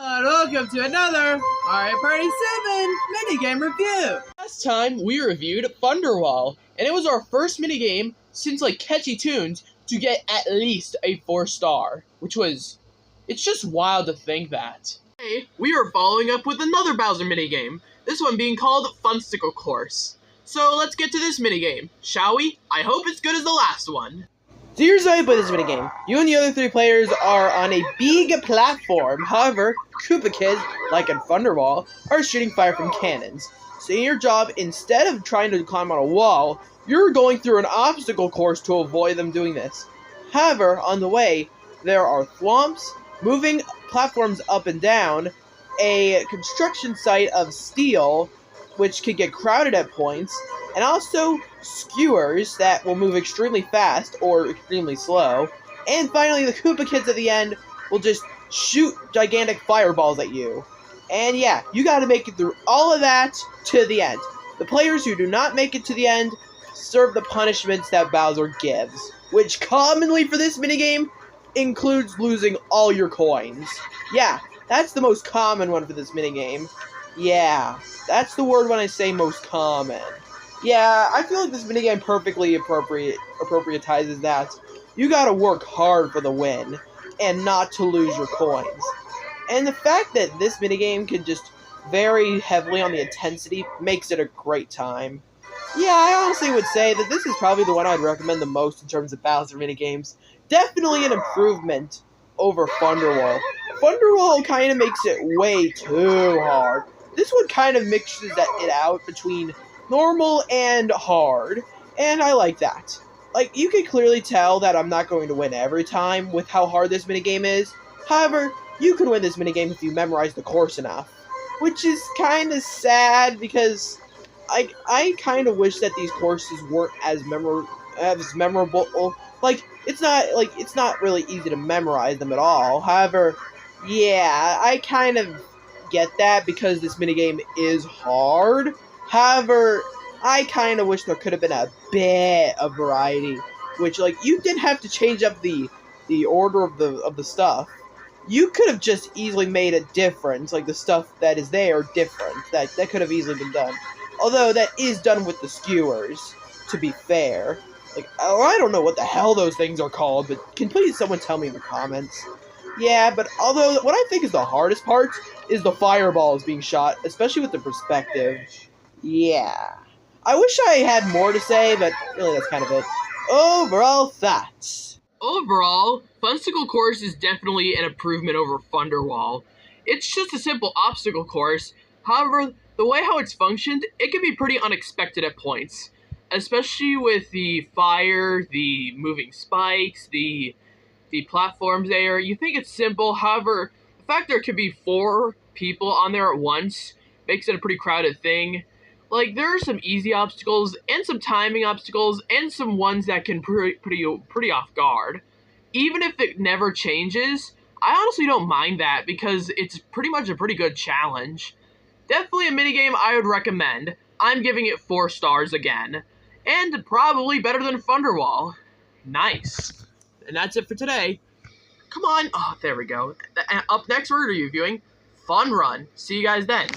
And welcome to another Mario Party 7 minigame review. Last time we reviewed Thunderwall, and it was our first minigame since like Catchy Tunes to get at least a 4-star, it's just wild to think that. Today, we are following up with another Bowser minigame, this one being called Funstacle Course. So let's get to this minigame, shall we? I hope it's good as the last one. So here's how you play this minigame. You and the other 3 players are on a big platform. However, Koopa kids, like in Thunderwall, are shooting fire from cannons. So your job, instead of trying to climb on a wall, you're going through an obstacle course to avoid them doing this. However, on the way, there are thwomps, moving platforms up and down, a construction site of steel, which can get crowded at points, and also skewers that will move extremely fast or extremely slow. And finally, the Koopa kids at the end will just shoot gigantic fireballs at you. And yeah, you gotta make it through all of that to the end. The players who do not make it to the end serve the punishments that Bowser gives, which commonly for this minigame includes losing all your coins. Yeah, that's the most common one for this minigame. Yeah, that's the word when I say most common. Yeah, I feel like this minigame perfectly appropriatizes that. You gotta work hard for the win, and not to lose your coins. And the fact that this minigame can just vary heavily on the intensity makes it a great time. Yeah, I honestly would say that this is probably the one I'd recommend the most in terms of Bowser minigames. Definitely an improvement over Thunderwall. Thunderwall kind of makes it way too hard. This one kind of mixes it out between normal and hard, and I like that. Like, you can clearly tell that I'm not going to win every time with how hard this minigame is. However, you can win this minigame if you memorize the course enough. Which is kind of sad, because I kind of wish that these courses weren't as memorable. Like, it's not really easy to memorize them at all. However, yeah, I kind of get that because this minigame is hard. However, I kind of wish there could have been a bit of variety, which, like, you didn't have to change up the order of the stuff. You could have just easily made it different, like the stuff that is there different. That could have easily been done. Although that is done with the skewers, to be fair. Like, I don't know what the hell those things are called, but can please someone tell me in the comments? Yeah, but although what I think is the hardest part is the fireballs being shot, especially with the perspective. Yeah. I wish I had more to say, but really that's kind of it. Overall thoughts. Overall, Funstacle Course is definitely an improvement over Thunderwall. It's just a simple obstacle course. However, the way how it's functioned, it can be pretty unexpected at points. Especially with the fire, the moving spikes, the platforms there. You think it's simple, however, the fact there could be 4 people on there at once makes it a pretty crowded thing. Like, there are some easy obstacles, and some timing obstacles, and some ones that can put you pretty off guard. Even if it never changes, I honestly don't mind that, because it's pretty much a pretty good challenge. Definitely a minigame I would recommend. I'm giving it 4 stars again. And probably better than Thunderwall. Nice. And that's it for today. Come on. Oh, there we go. Up next, we're reviewing Fun Run. See you guys then.